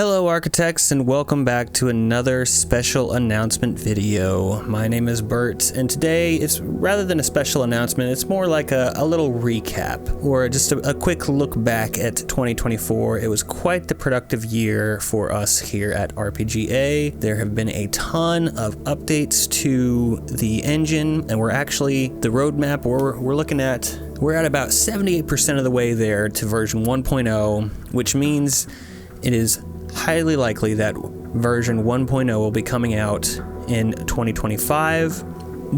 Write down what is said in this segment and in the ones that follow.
Hello architects, and welcome back to another special announcement video. My name is Bert, and today it's rather than a special announcement, it's more like a little recap, or just a quick look back at 2024. It was quite the productive year for us here at RPGA. There have been a ton of updates to the engine, and we're actually, the roadmap we're looking at, we're at about 78% of the way there to version 1.0, which means it is highly likely that version 1.0 will be coming out in 2025.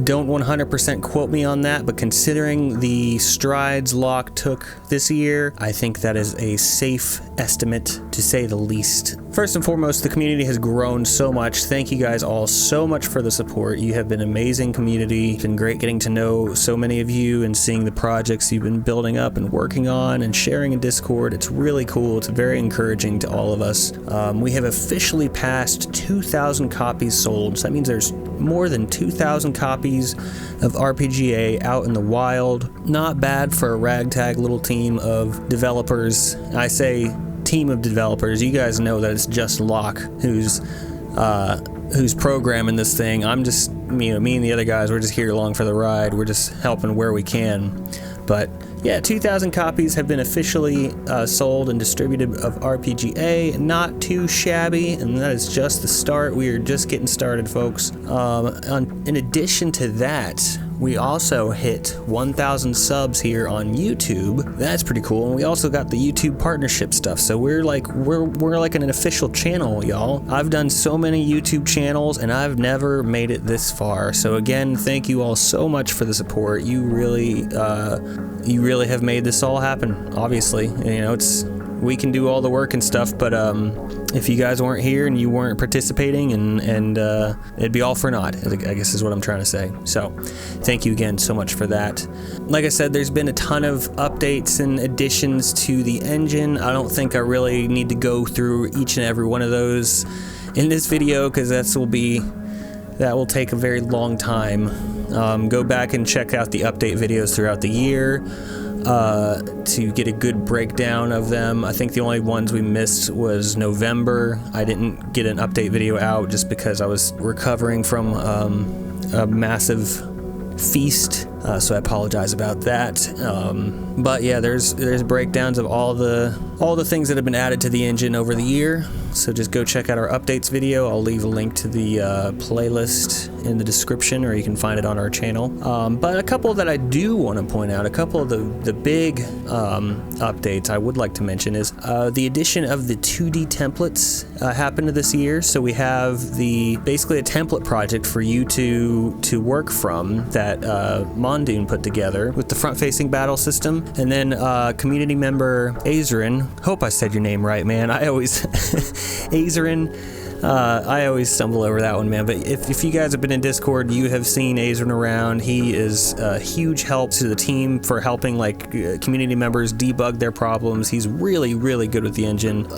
Don't 100% quote me on that, but considering the strides Locke took this year, I think that is a safe estimate, to say the least. First and foremost, the community has grown so much. Thank you guys all so much for the support. You have been an amazing community. It's been great getting to know so many of you and seeing the projects you've been building up and working on and sharing in Discord. It's really cool. It's very encouraging to all of us. We have officially passed 2,000 copies sold, so that means there's more than 2,000 copies of RPGA out in the wild. Not bad for a ragtag little team of developers. I say team of developers. You guys know that it's just Locke who's programming this thing. I'm just, me and the other guys, we're just here along for the ride. We're just helping where we can. But yeah, 2,000 copies have been officially sold and distributed of RPGA. Not too shabby, and that is just the start. We are just getting started, folks. In addition to that, we also hit 1,000 subs here on YouTube. That's pretty cool. And we also got the YouTube partnership stuff. So we're like an official channel, y'all. I've done so many YouTube channels and I've never made it this far. So again, thank you all so much for the support. You really have made this all happen. Obviously, you know, we can do all the work and stuff, but if you guys weren't here and you weren't participating, and it'd be all for naught, I guess is what I'm trying to say. So thank you again so much for that. Like I said, there's been a ton of updates and additions to the engine. I don't think I really need to go through each and every one of those in this video, because that will take a very long time. Go back and check out the update videos throughout the year to get a good breakdown of them. I think the only ones we missed was November. I didn't get an update video out just because I was recovering from a massive feast, so I apologize about that. But yeah, there's breakdowns of all the things that have been added to the engine over the year. So just go check out our updates video. I'll leave a link to the playlist in the description, or you can find it on our channel. But a couple that I do want to point out, a couple of the big updates I would like to mention is the addition of the 2D templates happened this year. So we have basically a template project for you to work from that Mondoon put together with the front-facing battle system, and then community member Azrin. Hope I said your name right, man. I always Azrin. I always stumble over that one, man. But if you guys have been in Discord, you have seen Azrin around. He is a huge help to the team for helping community members debug their problems. He's really, really good with the engine.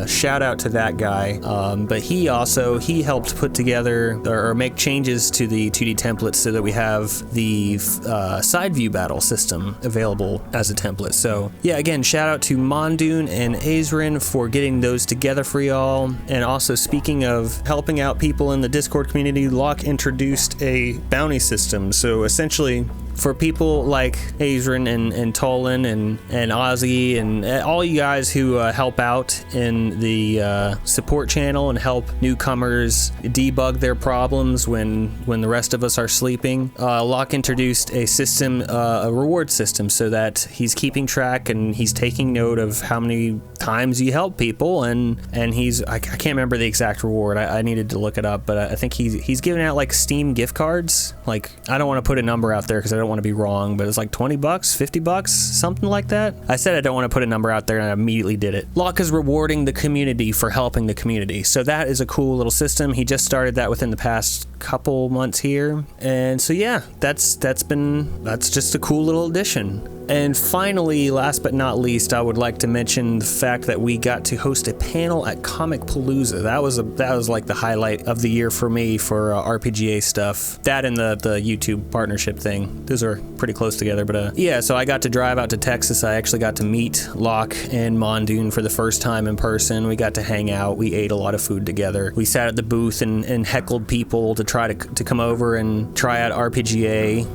Shout out to that guy. But he helped put together or make changes to the 2D templates so that we have the side view battle system available as a template. So yeah, again, shout out to Mondoon and Azrin for getting those together for y'all. And also, speaking of helping out people in the Discord community, Locke introduced a bounty system. So essentially, for people like Azrin and Tolan and Ozzy and all you guys who help out in the support channel and help newcomers debug their problems when the rest of us are sleeping, Locke introduced a system, a reward system, so that he's keeping track and he's taking note of how many times you help people, and I can't remember the exact reward. I needed to look it up, but I think he's giving out like Steam gift cards. Like, I don't want to put a number out there because I don't want to be wrong, but it's like $20, $50, something like that. I said I don't want to put a number out there, and I immediately did it. Locke is rewarding the community for helping the community, so that is a cool little system. He just started that within the past couple months here, and so yeah, that's just a cool little addition. And finally, last but not least, I would like to mention the fact that we got to host a panel at Comic Palooza. That was like the highlight of the year for me for RPGA stuff. That and the YouTube partnership thing. Those are pretty close together. But yeah, so I got to drive out to Texas. I actually got to meet Locke and Mondoon for the first time in person. We got to hang out. We ate a lot of food together. We sat at the booth and heckled people to try to come over and try out RPGA.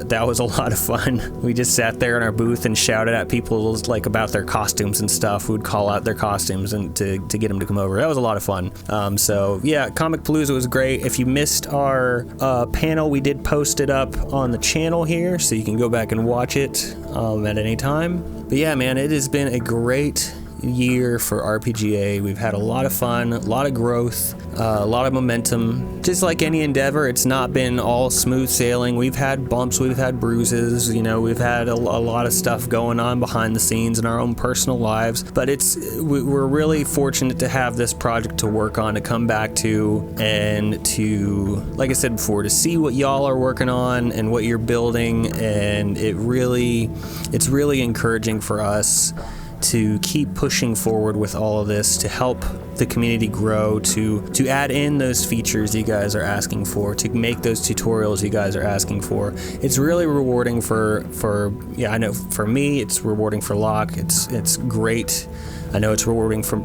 That was a lot of fun. We just sat there in our booth and shouted at people like about their costumes and stuff. We would call out their costumes and to get them to come over. That was a lot of fun. So yeah, Comic Palooza was great. If you missed our panel, we did post it up on the channel here, so you can go back and watch it at any time. But yeah, man, it has been a great year for RPGA. We've had a lot of fun, a lot of growth, a lot of momentum. Just like any endeavor, it's not been all smooth sailing. We've had bumps, we've had bruises, you know, we've had a lot of stuff going on behind the scenes in our own personal lives, but we're really fortunate to have this project to work on, to come back to, and to, like I said before, to see what y'all are working on and what you're building, and it's really encouraging for us to keep pushing forward with all of this, to help the community grow, to add in those features you guys are asking for, to make those tutorials you guys are asking for. It's really rewarding for I know for me, it's rewarding for Locke. It's great. I know it's rewarding for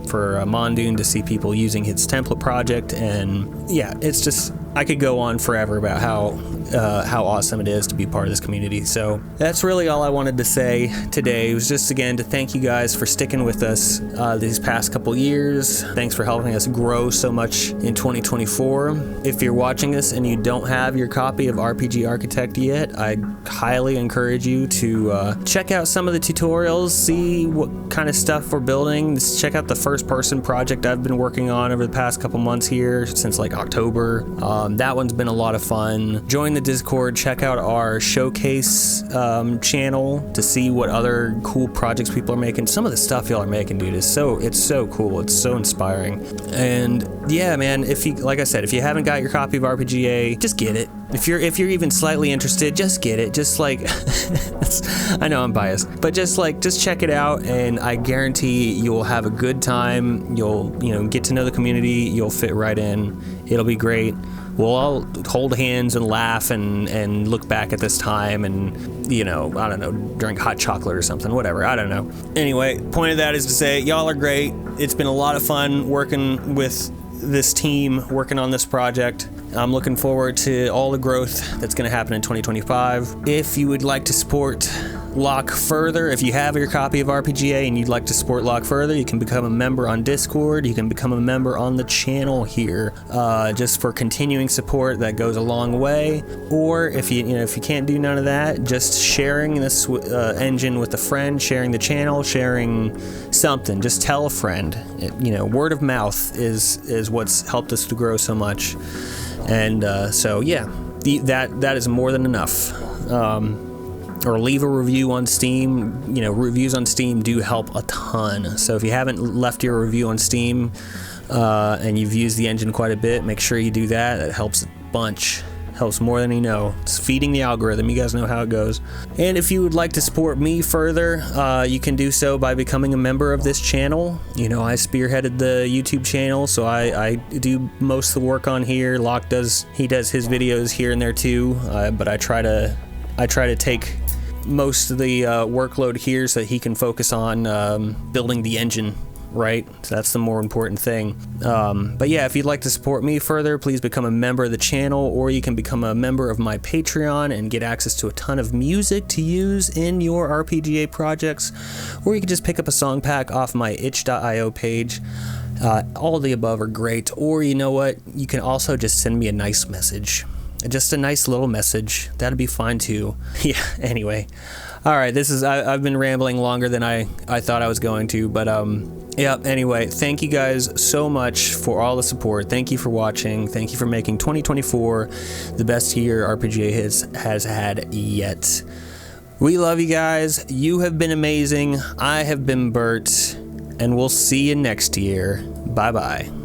Mondoon to see people using his template project, and yeah, it's just, I could go on forever about how awesome it is to be part of this community. So that's really all I wanted to say today. It was just, again, to thank you guys for sticking with us these past couple years. Thanks for helping us grow so much in 2024. If you're watching this and you don't have your copy of RPG Architect yet, I highly encourage you to check out some of the tutorials, see what kind of stuff we're building. Just check out the first person project I've been working on over the past couple months here, since like October. That one's been a lot of fun. Join the Discord, check out our showcase channel to see what other cool projects people are making. Some of the stuff y'all are making, dude, it's so cool. It's so inspiring. And yeah, man, like I said, if you haven't got your copy of RPGA, just get it. If you're even slightly interested, just get it. Just like, I know I'm biased, but just check it out, and I guarantee you'll have a good time. You'll get to know the community. You'll fit right in. It'll be great. We'll all hold hands and laugh and look back at this time and, I don't know, drink hot chocolate or something, whatever, I don't know. Anyway, point of that is to say, y'all are great. It's been a lot of fun working with this team, working on this project. I'm looking forward to all the growth that's going to happen in 2025. If you would like to support Locke further, if you have your copy of RPGA and you'd like to support Locke further, you can become a member on Discord. You can become a member on the channel here, just for continuing support. That goes a long way. Or if you can't do none of that, just sharing this engine with a friend, sharing the channel, sharing something. Just tell a friend. Word of mouth is what's helped us to grow so much. And so yeah, that is more than enough. Or leave a review on Steam. Reviews on Steam do help a ton. So if you haven't left your review on Steam and you've used the engine quite a bit, make sure you do that. That helps a bunch. Helps more than you know. It's feeding the algorithm. You guys know how it goes. And if you would like to support me further, you can do so by becoming a member of this channel. I spearheaded the YouTube channel, so I do most of the work on here. Locke does his videos here and there too, but I try to take most of the workload here so that he can focus on building the engine, right? So that's the more important thing. But yeah, if you'd like to support me further, please become a member of the channel, or you can become a member of my Patreon and get access to a ton of music to use in your RPGA projects, or you can just pick up a song pack off my itch.io page. All of the above are great. Or you know what? You can also just send me a nice message. Just a nice little message. That'd be fine too. Yeah, anyway. All right, I've been rambling longer than I thought I was going to, but yeah, anyway, thank you guys so much for all the support. Thank you for watching. Thank you for making 2024 the best year RPGA has had yet. We love you guys. You have been amazing. I have been Bert, and we'll see you next year. Bye-bye.